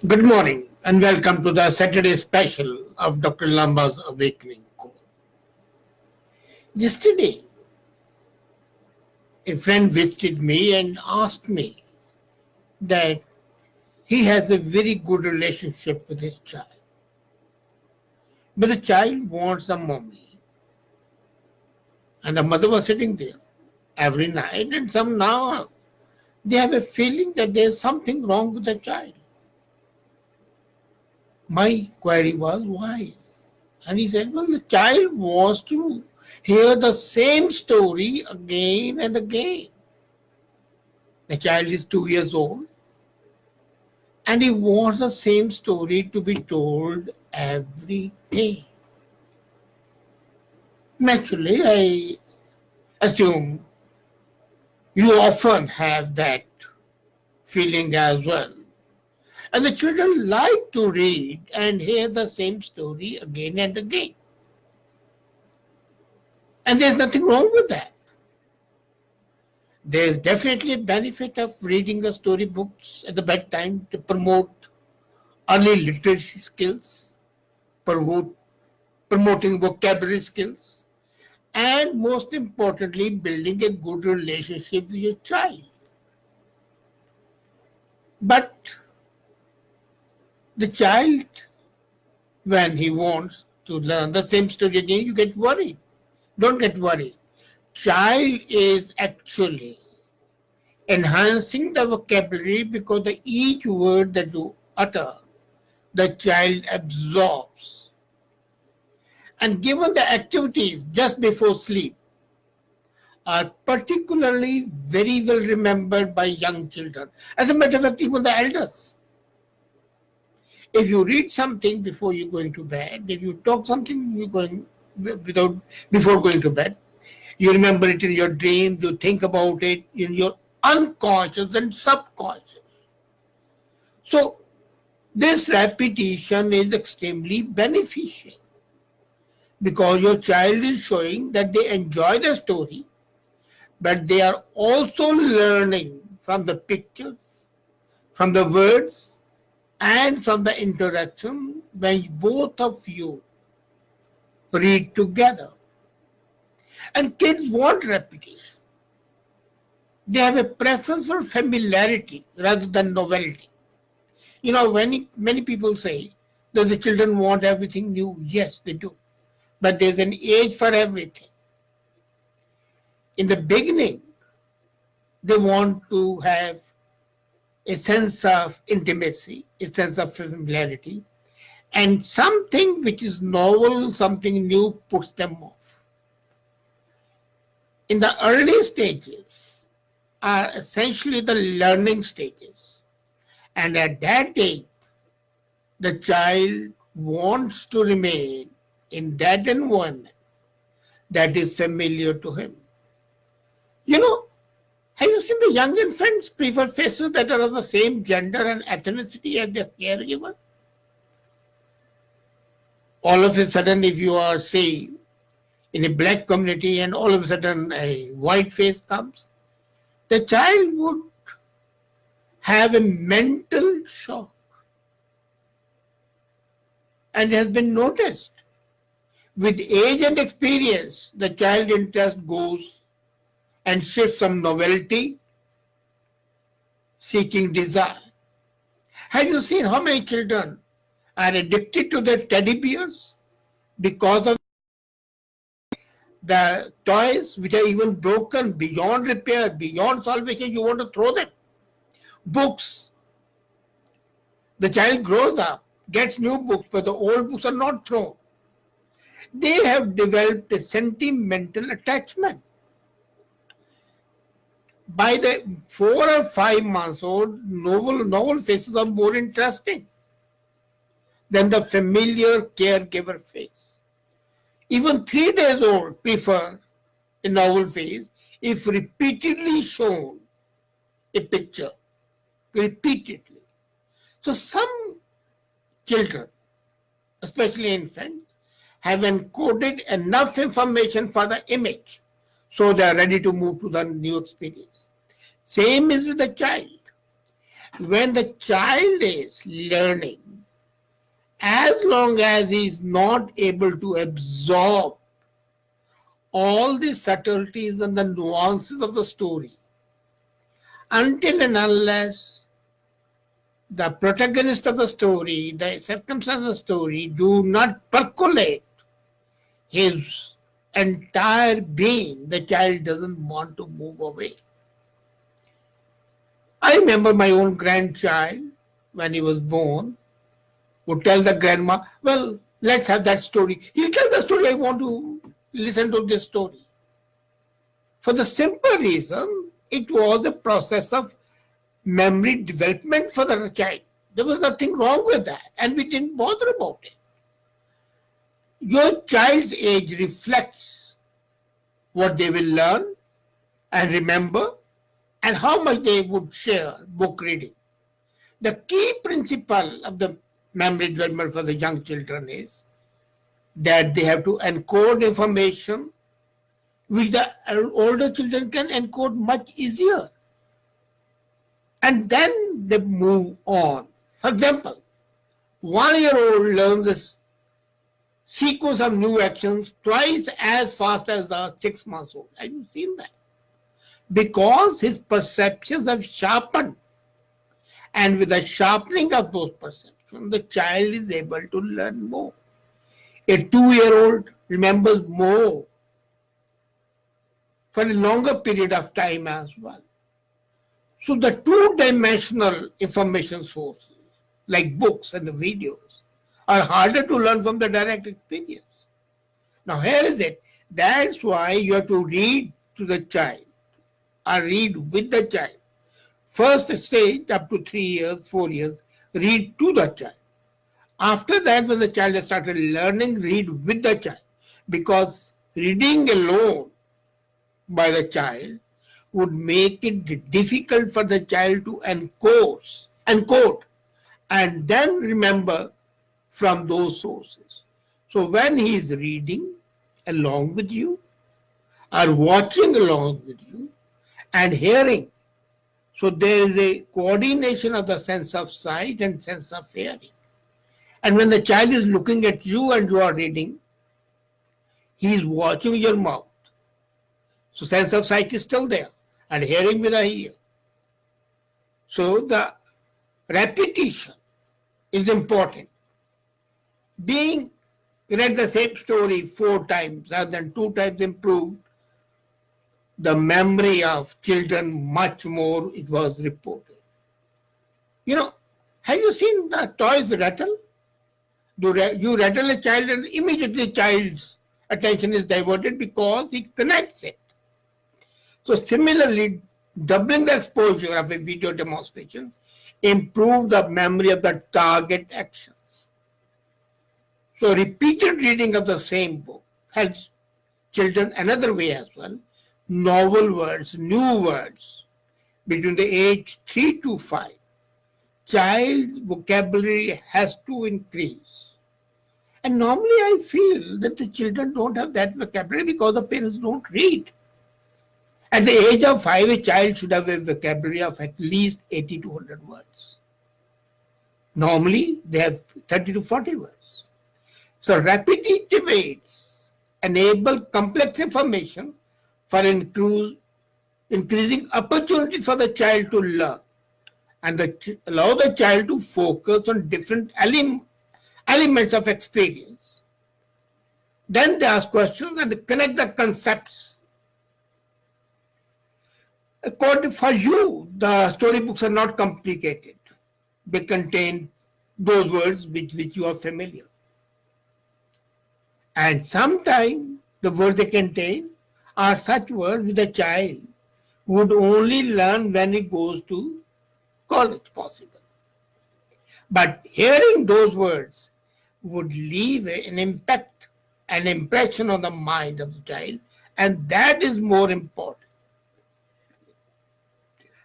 Good morning and welcome to the Saturday special of Dr. Lamba's Awakening Call. Yesterday, a friend visited me and asked me that he has a very good relationship with his child. But the child wants a mommy. And the mother was sitting there every night, and some now they have a feeling that there's something wrong with the child. My query was, why? And he said, well, the child wants to hear the same story again and again. The child is 2 years old and he wants the same story to be told every day. Naturally, I assume you often have that feeling as well. And the children like to read and hear the same story again and again. And there's nothing wrong with that. There's definitely a benefit of reading the storybooks at the bedtime to promote early literacy skills, promoting vocabulary skills, and most importantly, building a good relationship with your child. But the child, when he wants to learn the same story again, you get worried. Don't get worried. Child is actually enhancing the vocabulary because each word that you utter, the child absorbs. And given the activities just before sleep are particularly very well remembered by young children. As a matter of fact, even the elders. If you read something before you going to bed, if you talk something before going to bed, you remember it in your dreams, you think about it in your unconscious and subconscious. So this repetition is extremely beneficial because your child is showing that they enjoy the story, but they are also learning from the pictures, from the words, and from the interaction when both of you read together. And kids want repetition. They have a preference for familiarity rather than novelty. You know, many people say that the children want everything new. Yes, they do. But there's an age for everything. In the beginning, they want to have a sense of intimacy, a sense of familiarity, and something which is novel, something new puts them off. In the early stages are essentially the learning stages. And at that age, the child wants to remain in that environment that is familiar to him. You know, have you seen the young infants prefer faces that are of the same gender and ethnicity as their caregiver? All of a sudden, if you are, say, in a black community and all of a sudden a white face comes, the child would have a mental shock. And it has been noticed. With age and experience, the child interest goes and shifts from novelty, seeking desire. Have you seen how many children are addicted to their teddy bears because of the toys which are even broken, beyond repair, beyond salvation, you want to throw them? Books. The child grows up, gets new books, but the old books are not thrown. They have developed a sentimental attachment. By the 4 or 5 months old, novel faces are more interesting than the familiar caregiver face. Even 3 days old prefer a novel face if repeatedly shown a picture, repeatedly. So some children, especially infants, have encoded enough information for the image, so they are ready to move to the new experience. Same is with the child. When the child is learning, as long as he is not able to absorb all the subtleties and the nuances of the story, until and unless the protagonist of the story, the circumstances of the story do not percolate his entire being, the child doesn't want to move away. I remember my own grandchild, when he was born, would tell the grandma, well, let's have that story. He'll tell the story, I want to listen to this story. For the simple reason, it was a process of memory development for the child. There was nothing wrong with that, and we didn't bother about it. Your child's age reflects what they will learn and remember and how much they would share book reading. The key principle of the memory development for the young children is that they have to encode information which the older children can encode much easier. And then they move on. For example, 1-year-old learns a sequence of new actions twice as fast as the 6-month-old. Have you seen that? Because his perceptions have sharpened. And with the sharpening of those perceptions, the child is able to learn more. A 2-year-old remembers more for a longer period of time as well. So the two-dimensional information sources, like books and the videos, are harder to learn from the direct experience. Now here is it. That's why you have to read to the child or read with the child. First stage, up to 3 years, 4 years, read to the child. After that, when the child has started learning, read with the child. Because reading alone by the child would make it difficult for the child to encode and then remember from those sources. So when he is reading along with you or watching along with you and hearing, so there is a coordination of the sense of sight and sense of hearing. And when the child is looking at you and you are reading, he is watching your mouth. So sense of sight is still there and hearing with the ear. So the repetition is important. Being read the same story 4 times rather than 2 times improved the memory of children much more, it was reported. You know, have you seen the toys rattle? You rattle a child and immediately child's attention is diverted because he connects it. So similarly, doubling the exposure of a video demonstration improves the memory of the target actions. So repeated reading of the same book helps children another way as well. Novel words, new words between the age 3 to 5. Child's vocabulary has to increase. And normally I feel that the children don't have that vocabulary because the parents don't read. At the age of 5, a child should have a vocabulary of at least 80 to 100 words. Normally, they have 30 to 40 words. So repetitive aids enable complex information for increasing opportunities for the child to learn and allow the child to focus on different elements of experience. Then they ask questions and connect the concepts. According for you, the storybooks are not complicated. They contain those words with which you are familiar. And sometimes the words they contain are such words which the child would only learn when he goes to college, possible. But hearing those words would leave an impact, an impression on the mind of the child, and that is more important.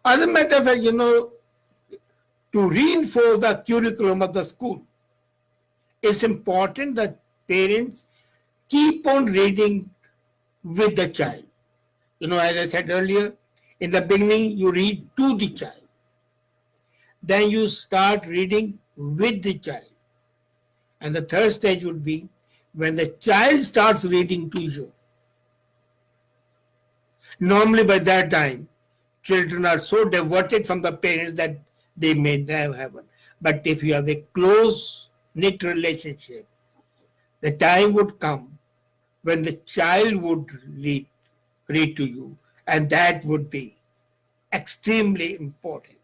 As a matter of fact, to reinforce the curriculum of the school, it's important that parents keep on reading with the child. As I said earlier, in the beginning, you read to the child. Then you start reading with the child. And the third stage would be when the child starts reading to you. Normally by that time, children are so diverted from the parents that they may never have one. But if you have a close knit relationship, the time would come when the child would read to you, and that would be extremely important.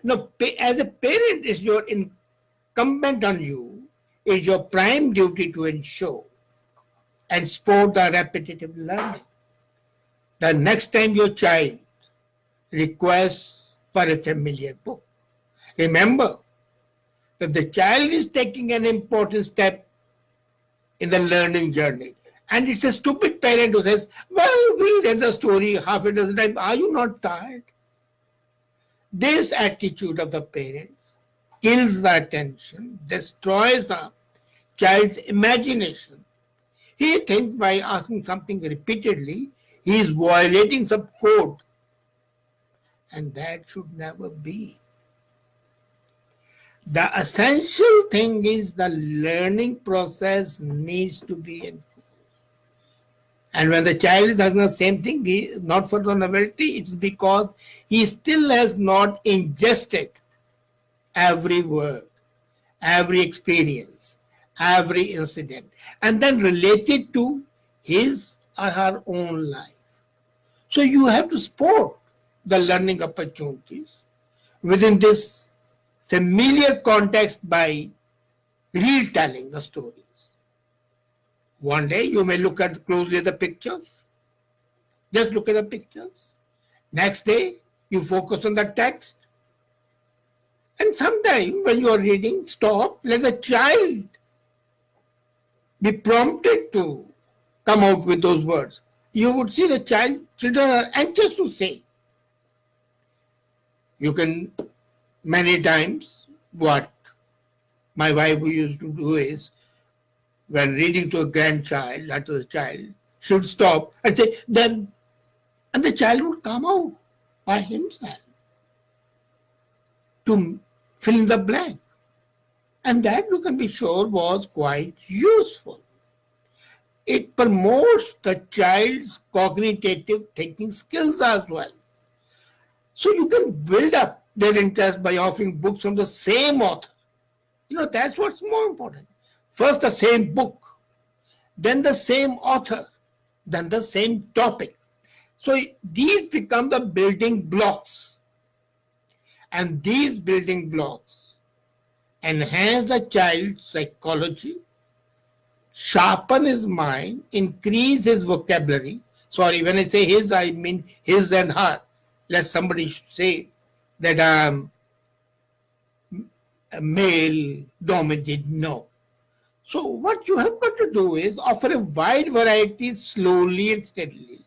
Now, as a parent, it's your incumbent on you, is your prime duty to ensure and support the repetitive learning. The next time your child requests for a familiar book, remember that the child is taking an important step in the learning journey. And it's a stupid parent who says, well, we read the story half a dozen times. Are you not tired? This attitude of the parents kills the attention, destroys the child's imagination. He thinks by asking something repeatedly, he is violating some code. And that should never be. The essential thing is the learning process needs to be enforced. And when the child is asking the same thing, not for the novelty, it's because he still has not ingested every word, every experience, every incident, and then related to his or her own life. So you have to support the learning opportunities within this familiar context by retelling the stories. One day you may look at closely at the pictures. Just look at the pictures. Next day you focus on the text. And sometime when you are reading, stop, let the child be prompted to come out with those words. You would see the children are anxious to say. You can, many times, what my wife used to do is, when reading to a grandchild or to a child, she would stop and say, then, and the child would come out by himself to fill in the blank. And that, you can be sure, was quite useful. It promotes the child's cognitive thinking skills as well. So you can build up their interest by offering books from the same author. That's what's more important. First the same book, then the same author, then the same topic. So these become the building blocks. And these building blocks enhance the child's psychology, sharpen his mind, increase his vocabulary. Sorry, when I say his, I mean his and her. Lest somebody say that I'm a male dominated. No. So what you have got to do is offer a wide variety slowly and steadily.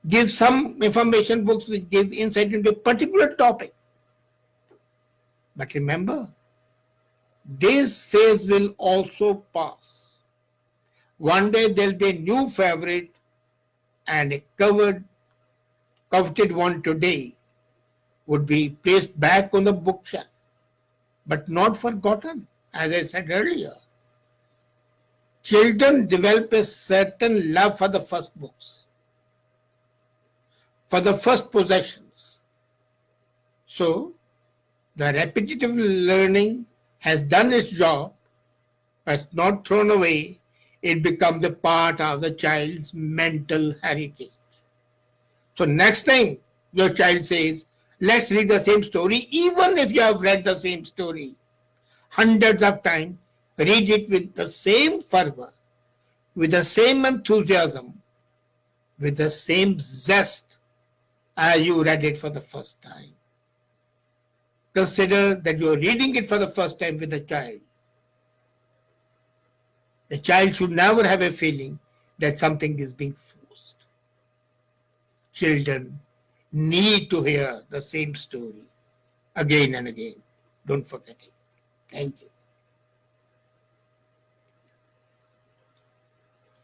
Give some information books which give insight into a particular topic. But remember, this phase will also pass. One day there will be a new favorite, and a coveted one today would be placed back on the bookshelf, but not forgotten, as I said earlier. Children develop a certain love for the first books, for the first possessions. So, the repetitive learning has done its job, but it's not thrown away. It becomes a part of the child's mental heritage. So next time your child says, let's read the same story, even if you have read the same story hundreds of times, read it with the same fervor, with the same enthusiasm, with the same zest as you read it for the first time. Consider that you are reading it for the first time with a child. The child should never have a feeling that something is being forced. Children need to hear the same story again and again. Don't forget it. Thank you.